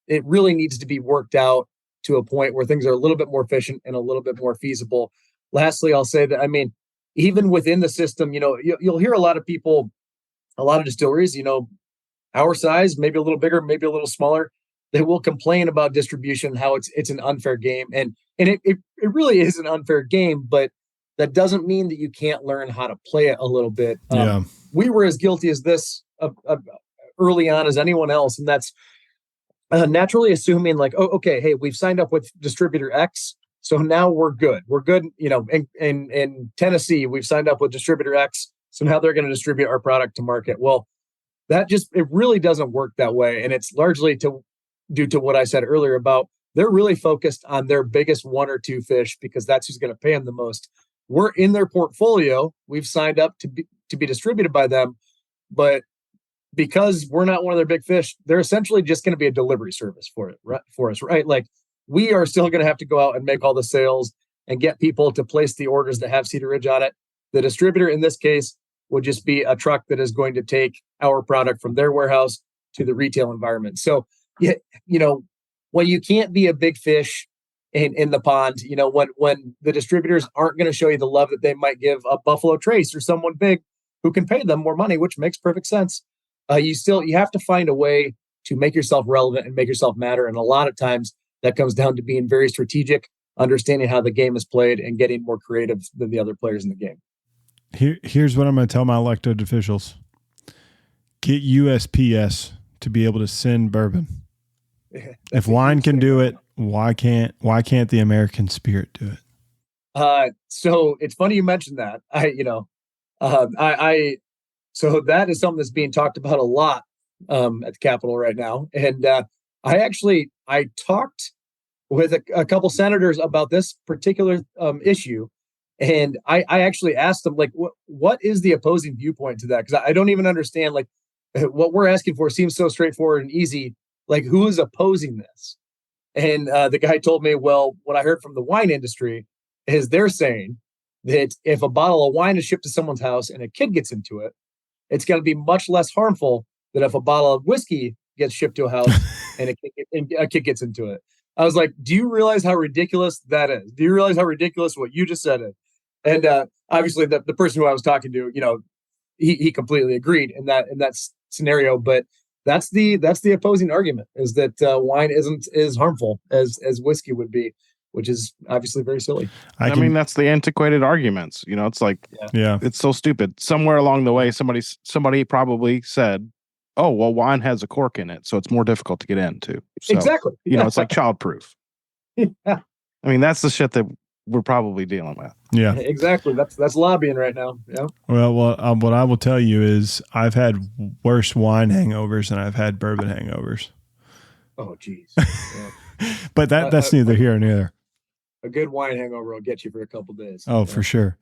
it really needs to be worked out to a point where things are a little bit more efficient and a little bit more feasible. Lastly, I'll say that, even within the system, you'll hear a lot of people, a lot of distilleries, our size, maybe a little bigger, maybe a little smaller, they will complain about distribution, how it's an unfair game. And it really is an unfair game, but that doesn't mean that you can't learn how to play it a little bit. We were as guilty as this early on as anyone else. And that's naturally assuming like, oh, okay, hey, we've signed up with distributor X, so now we're good. We're good. In Tennessee, we've signed up with distributor X, so now they're going to distribute our product to market. Well, it really doesn't work that way. And it's largely due to what I said earlier about they're really focused on their biggest 1 or 2 fish because that's who's going to pay them the most. We're in their portfolio. We've signed up to be distributed by them, but because we're not one of their big fish, they're essentially just going to be a delivery service for us, right? Like, we are still going to have to go out and make all the sales and get people to place the orders that have Cedar Ridge on it. The distributor in this case would just be a truck that is going to take our product from their warehouse to the retail environment. So, when you can't be a big fish in the pond, when the distributors aren't going to show you the love that they might give a Buffalo Trace or someone big who can pay them more money, which makes perfect sense. You have to find a way to make yourself relevant and make yourself matter. And a lot of times that comes down to being very strategic understanding how the game is played and getting more creative than the other players in the game. Here's what I'm going to tell my elected officials. Get USPS to be able to send bourbon. If wine can do it, why can't the American spirit do it? So it's funny you mentioned that. So that is something that's being talked about a lot at the Capitol right now. And I talked with a couple senators about this particular issue. And I actually asked them, like, what is the opposing viewpoint to that? Because I don't even understand, like, what we're asking for seems so straightforward and easy. Like, who is opposing this? And the guy told me, well, what I heard from the wine industry is they're saying that if a bottle of wine is shipped to someone's house and a kid gets into it, it's going to be much less harmful than if a bottle of whiskey gets shipped to a house and a kid gets into it. I was like, do you realize how ridiculous that is? Do you realize how ridiculous what you just said is? And obviously the person who I was talking to, he completely agreed in that scenario. But that's the opposing argument, is that wine isn't as harmful as whiskey would be, which is obviously very silly. I mean, that's the antiquated arguments. It's like, it's so stupid. Somewhere along the way, somebody probably said, oh, well, wine has a cork in it, so it's more difficult to get into. So, exactly. It's like childproof. Yeah. I mean, that's the shit that we're probably dealing with. Yeah, exactly. That's lobbying right now. Yeah. Well, what I will tell you is I've had worse wine hangovers than I've had bourbon hangovers. Oh, geez. Yeah. But that's neither here nor there. A good wine hangover will get you for a couple days. Oh, for sure.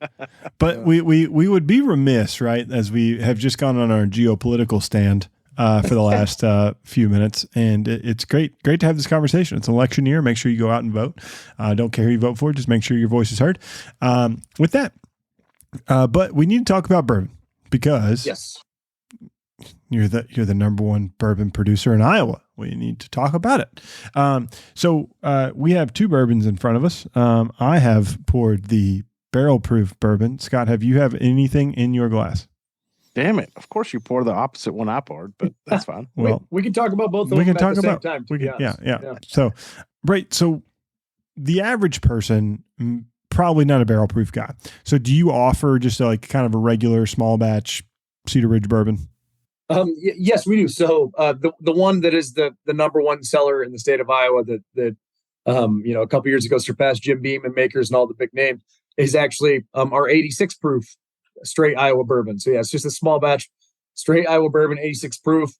But we would be remiss, right, as we have just gone on our geopolitical stand for the last few minutes. And it's great to have this conversation. It's an election year. Make sure you go out and vote. Don't care who you vote for. Just make sure your voice is heard. With that, but we need to talk about bourbon because yes, you're the number one bourbon producer in Iowa. We need to talk about it. So we have two bourbons in front of us. I have poured the barrel proof bourbon. Scott, have you have anything in your glass? Damn it. Of course you pour the opposite one I poured, but that's fine. Well, we can talk about both of them at the same time. Yeah. So, right. So the average person, probably not a barrel proof guy. So do you offer just kind of a regular small batch Cedar Ridge bourbon? Yes, we do. So the one that is the number one seller in the state of Iowa that a couple years ago surpassed Jim Beam and Makers and all the big names is actually our 86 proof straight Iowa bourbon. So yeah, it's just a small batch straight Iowa bourbon, 86 proof,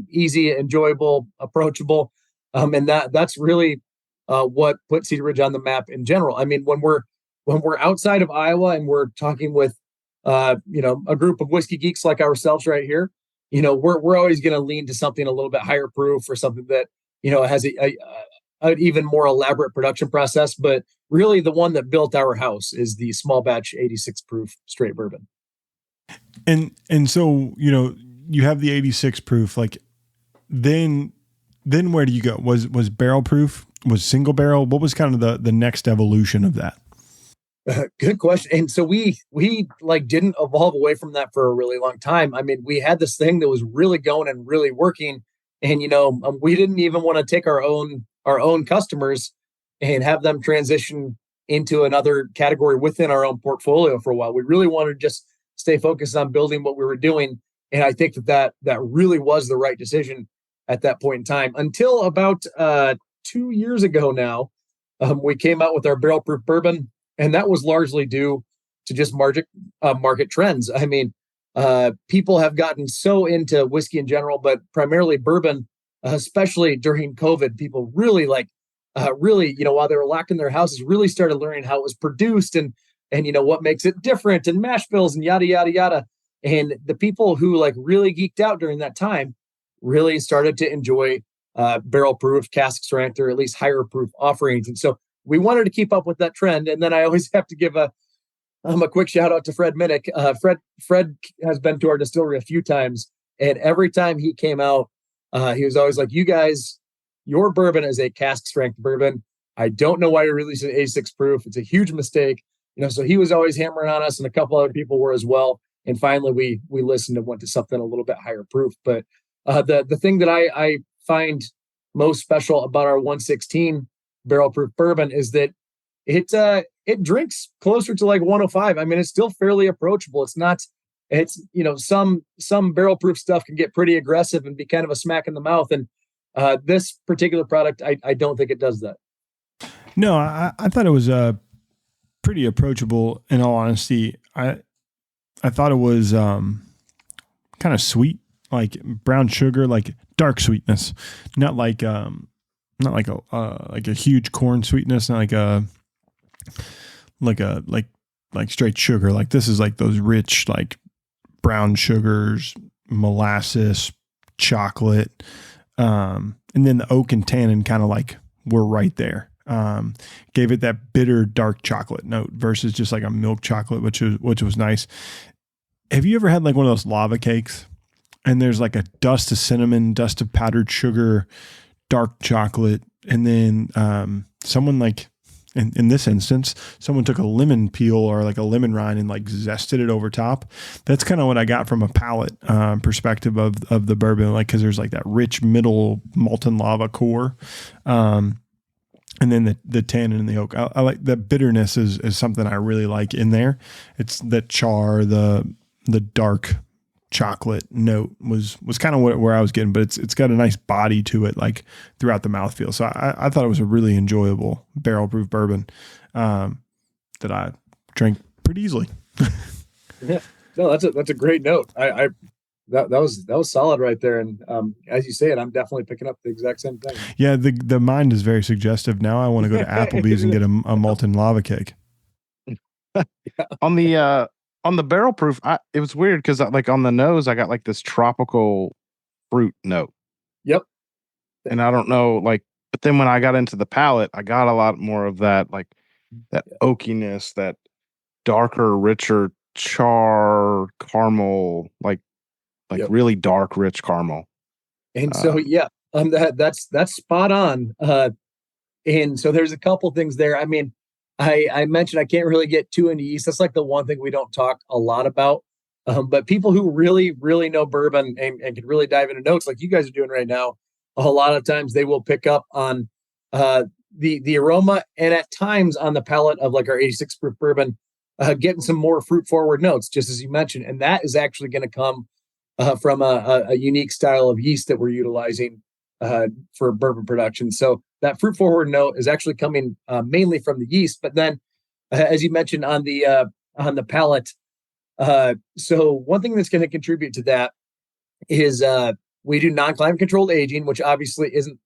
easy, enjoyable, approachable, and that's really what put Cedar Ridge on the map in general. I mean, when we're outside of Iowa and we're talking with a group of whiskey geeks like ourselves right here, we're always going to lean to something a little bit higher proof or something that has an even more elaborate production process. But really, the one that built our house is the small batch 86 proof straight bourbon. And so you have the 86 proof. Like then where do you go? Was barrel proof? Was single barrel? What was kind of the next evolution of that? Good question. And so we didn't evolve away from that for a really long time. I mean, we had this thing that was really going and really working, and we didn't even want to take our own customers and have them transition into another category within our own portfolio for a while. We really wanted to just stay focused on building what we were doing, and I think that really was the right decision at that point in time. Until about 2 years ago now, we came out with our barrel proof bourbon. And that was largely due to just market trends. I mean, people have gotten so into whiskey in general, but primarily bourbon, especially during COVID. People really while they were locked in their houses, really started learning how it was produced and what makes it different and mash bills and yada, yada, yada. And the people who really geeked out during that time really started to enjoy barrel proof, cask strength, or at least higher proof offerings. And so we wanted to keep up with that trend. And then I always have to give a quick shout out to Fred Minnick. Fred has been to our distillery a few times, and every time he came out, he was always like, you guys, your bourbon is a cask strength bourbon. I don't know why you're releasing 86 proof. It's a huge mistake. So he was always hammering on us, and a couple other people were as well. And finally we listened and went to something a little bit higher proof. But the thing that I find most special about our 116 barrel proof bourbon is that it drinks closer to like 105. I mean, it's still fairly approachable. It's not, some barrel proof stuff can get pretty aggressive and be kind of a smack in the mouth. And this particular product, I don't think it does that. No, I thought it was pretty approachable. In all honesty, I thought it was kind of sweet, like brown sugar, like dark sweetness, not like a huge corn sweetness, not like straight sugar. Like this is like those rich like brown sugars, molasses, chocolate, and then the oak and tannin kind of like were right there. Gave it that bitter dark chocolate note versus just like a milk chocolate, which was nice. Have you ever had like one of those lava cakes and there's like a dust of cinnamon, dust of powdered sugar, dark chocolate, and then someone like in this instance, someone took a lemon peel or like a lemon rind and like zested it over top. That's kind of what I got from a palate perspective of the bourbon, like, cause there's like that rich middle molten lava core. And then the tannin and the oak. I like the bitterness is something I really like in there. It's the char, the dark chocolate note was kind of where I was getting, but it's got a nice body to it, like throughout the mouthfeel. So I thought it was a really enjoyable barrel proof bourbon that I drank pretty easily. Yeah, no, that's a great note. That was solid right there. And as you say it, I'm definitely picking up the exact same thing. Yeah, the mind is very suggestive. Now I want to go to Applebee's and get a molten lava cake. On the barrel proof, it was weird because like on the nose, I got like this tropical fruit note. Yep. And I don't know, like, but then when I got into the palate, I got a lot more of that, like that oakiness, that darker, richer char caramel, like yep. Really dark, rich caramel. And so, that's spot on. And so there's a couple things there. I mean, I mentioned I can't really get too into yeast. That's like the one thing we don't talk a lot about. But people who really, really know bourbon and can really dive into notes like you guys are doing right now, a lot of times they will pick up on the aroma and at times on the palate of like our 86 proof bourbon, getting some more fruit forward notes, just as you mentioned. And that is actually going to come from a unique style of yeast that we're utilizing for bourbon production. So that fruit forward note is actually coming mainly from the yeast, but then as you mentioned on the palate. So one thing that's going to contribute to that is we do non-climate controlled aging, which obviously isn't,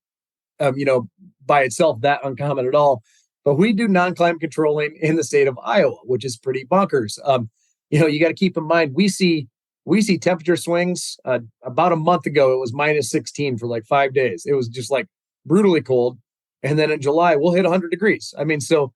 by itself that uncommon at all, but we do non-climate controlling in the state of Iowa, which is pretty bonkers. You got to keep in mind, we see temperature swings. About a month ago, it was minus 16 for like 5 days. It was just like brutally cold. And then in July, we'll hit 100 degrees. I mean, so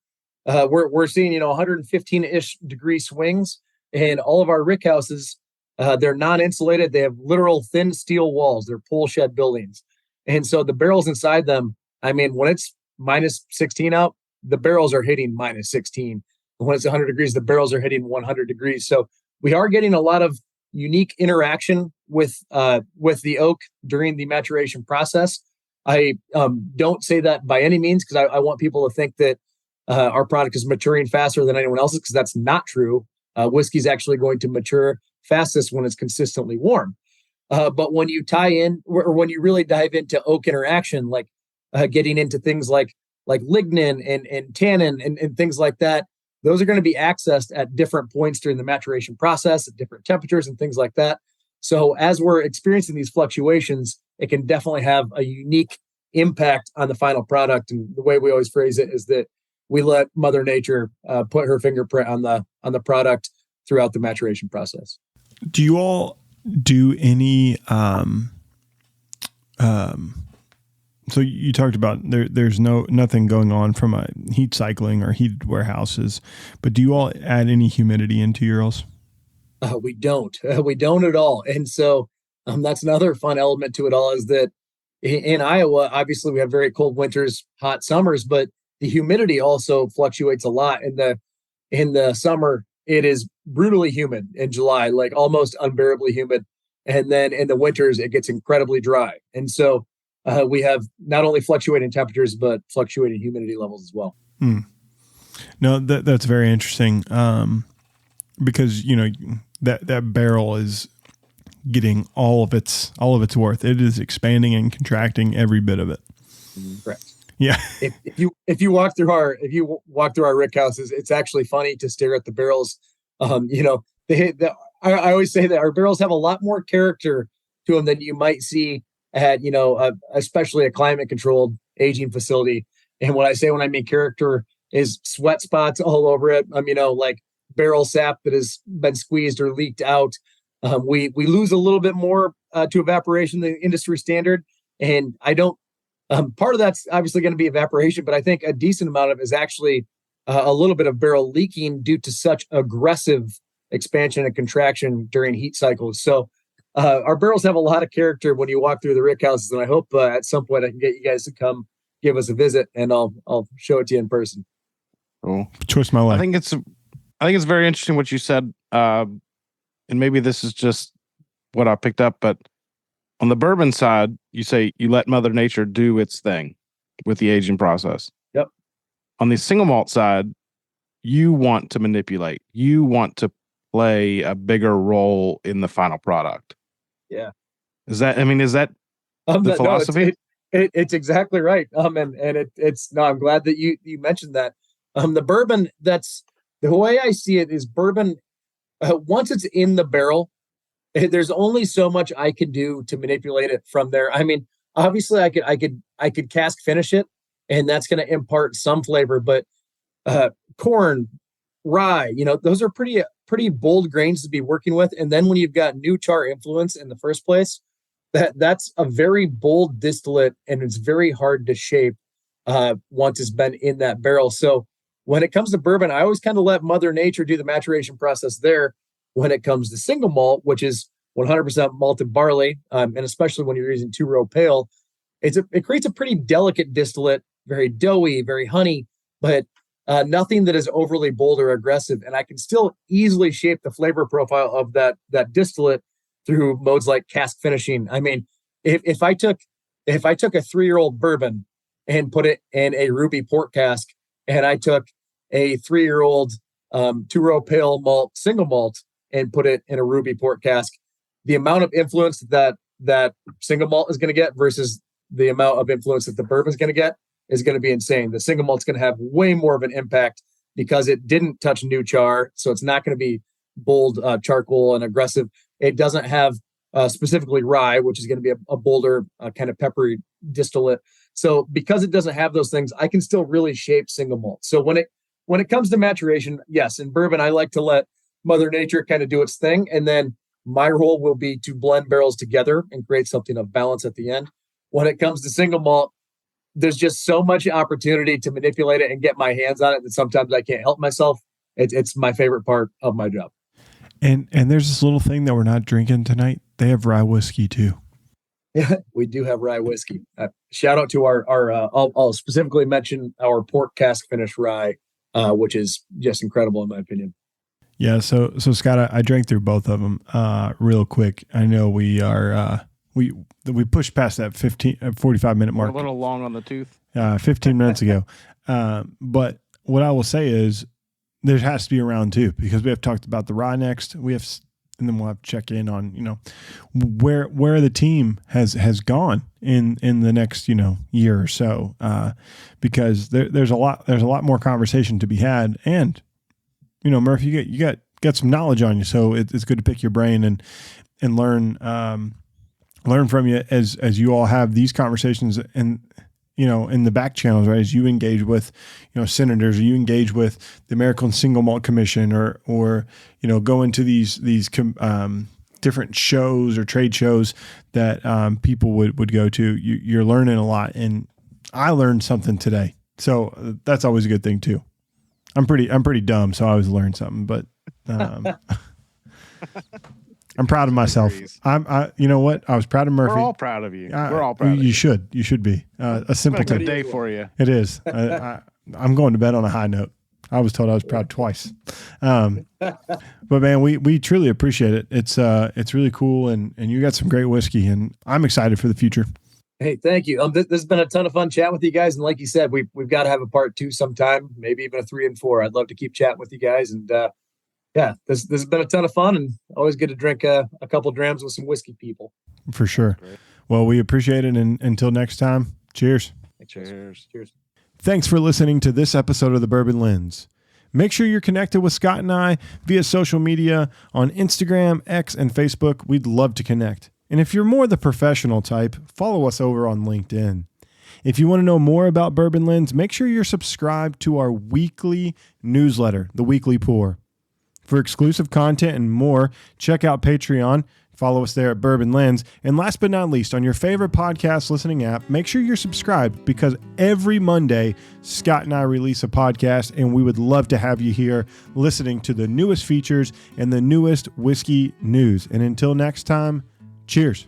we're seeing, 115-ish degree swings. And all of our rick houses, they're non-insulated. They have literal thin steel walls. They're pole shed buildings. And so the barrels inside them, I mean, when it's minus 16 out, the barrels are hitting minus 16. When it's 100 degrees, the barrels are hitting 100 degrees. So we are getting a lot of unique interaction with the oak during the maturation process. I don't say that by any means because I want people to think that our product is maturing faster than anyone else's, because that's not true. Whiskey is actually going to mature fastest when it's consistently warm. But when you tie in, or when you really dive into oak interaction, like getting into things like lignin and tannin and things like that, those are going to be accessed at different points during the maturation process, at different temperatures and things like that. So as we're experiencing these fluctuations, it can definitely have a unique impact on the final product. And the way we always phrase it is that we let Mother Nature put her fingerprint on the product throughout the maturation process. Do you all do any? So you talked about there's nothing going on from a heat cycling or heated warehouses, but do you all add any humidity into your ales? We don't. We don't at all. And so that's another fun element to it all, is that in Iowa, obviously we have very cold winters, hot summers, but the humidity also fluctuates a lot. In the summer, it is brutally humid in July, like almost unbearably humid. And then in the winters, it gets incredibly dry. And so we have not only fluctuating temperatures, but fluctuating humidity levels as well. No, that's very interesting. Because that barrel is getting all of its worth. It is expanding and contracting every bit of it. Correct. Yeah. If you walk through our rick houses, it's actually funny to stare at the barrels. I always say that our barrels have a lot more character to them than you might see at especially a climate controlled aging facility. And when I mean character, is sweat spots all over it. Like barrel sap that has been squeezed or leaked out. We lose a little bit more to evaporation than industry standard, and I don't. Part of that's obviously going to be evaporation, but I think a decent amount of it is actually a little bit of barrel leaking due to such aggressive expansion and contraction during heat cycles. So our barrels have a lot of character when you walk through the rick houses, and I hope at some point I can get you guys to come give us a visit, and I'll show it to you in person. Cool. Twist my leg. I think it's very interesting what you said, and maybe this is just what I picked up, but on the bourbon side, you say you let Mother Nature do its thing with the aging process. Yep. On the single malt side, you want to manipulate. You want to play a bigger role in the final product. Yeah. Is that the philosophy? No, it's exactly right. I'm glad that you mentioned that. The bourbon, that's the way I see it is bourbon. Once it's in the barrel, there's only so much I can do to manipulate it from there. I mean, obviously I could cask finish it, and that's going to impart some flavor, but corn, rye, those are pretty bold grains to be working with. And then when you've got new char influence in the first place, that's a very bold distillate, and it's very hard to shape once it's been in that barrel. So when it comes to bourbon, I always kind of let Mother Nature do the maturation process there. When it comes to single malt, which is 100% malted barley, and especially when you're using two-row pale, it creates a pretty delicate distillate, very doughy, very honey, but nothing that is overly bold or aggressive. And I can still easily shape the flavor profile of that distillate through modes like cask finishing. I mean, if I took a 3-year-old bourbon and put it in a ruby port cask, and I took a 3-year-old two-row pale malt single malt and put it in a ruby port cask, the amount of influence that single malt is going to get versus the amount of influence that the bourbon is going to get is going to be insane. The single malt's going to have way more of an impact because it didn't touch new char, so it's not going to be bold charcoal and aggressive. It doesn't have specifically rye, which is going to be a bolder kind of peppery distillate. So because it doesn't have those things, I can still really shape single malt. So when it comes to maturation, yes, in bourbon, I like to let Mother Nature kind of do its thing. And then my role will be to blend barrels together and create something of balance at the end. When it comes to single malt, there's just so much opportunity to manipulate it and get my hands on it that sometimes I can't help myself. It's my favorite part of my job. And there's this little thing that we're not drinking tonight. They have rye whiskey too. Yeah, we do have rye whiskey. Shout out to our I'll specifically mention our port cask finish rye, which is just incredible in my opinion. Yeah. So Scott, I drank through both of them real quick. I know we are we pushed past that 45 minute mark. A little long on the tooth. 15 minutes ago. But what I will say is there has to be a round two because we have talked about the rye next. And then we'll have to check in on, where the team has gone in the next, year or so, because there's a lot more conversation to be had. And, Murphy, you got some knowledge on you. So it's good to pick your brain and learn from you as you all have these conversations and, in the back channels, right? As you engage with, senators, or you engage with the American Single Malt Commission or go into these different shows or trade shows that people would go to, you're learning a lot. And I learned something today. So that's always a good thing too. I'm pretty dumb. So I always learn something, but I'm proud of myself. You know what? I was proud of Murphy. We're all proud of you. We're all proud of you. You should be. A simpleton. It's a good day for you. It is. I'm going to bed on a high note. I was told I was proud twice. But man, we truly appreciate it. It's really cool. And you got some great whiskey and I'm excited for the future. Hey, thank you. This has been a ton of fun chatting with you guys. And like you said, we've got to have a part 2 sometime, maybe even a 3 and 4. I'd love to keep chatting with you guys. And yeah, this has been a ton of fun, and always good to drink a couple drams with some whiskey people. For sure. Great. Well, we appreciate it. And until next time, cheers. Cheers. Cheers. Thanks for listening to this episode of the Bourbon Lens. Make sure you're connected with Scott and I via social media on Instagram, X, and Facebook. We'd love to connect. And if you're more the professional type, follow us over on LinkedIn. If you want to know more about Bourbon Lens, make sure you're subscribed to our weekly newsletter, The Weekly Pour. For exclusive content and more, check out Patreon. Follow us there at Bourbon Lens. And last but not least, on your favorite podcast listening app, make sure you're subscribed, because every Monday, Scott and I release a podcast, and we would love to have you here listening to the newest features and the newest whiskey news. And until next time, cheers.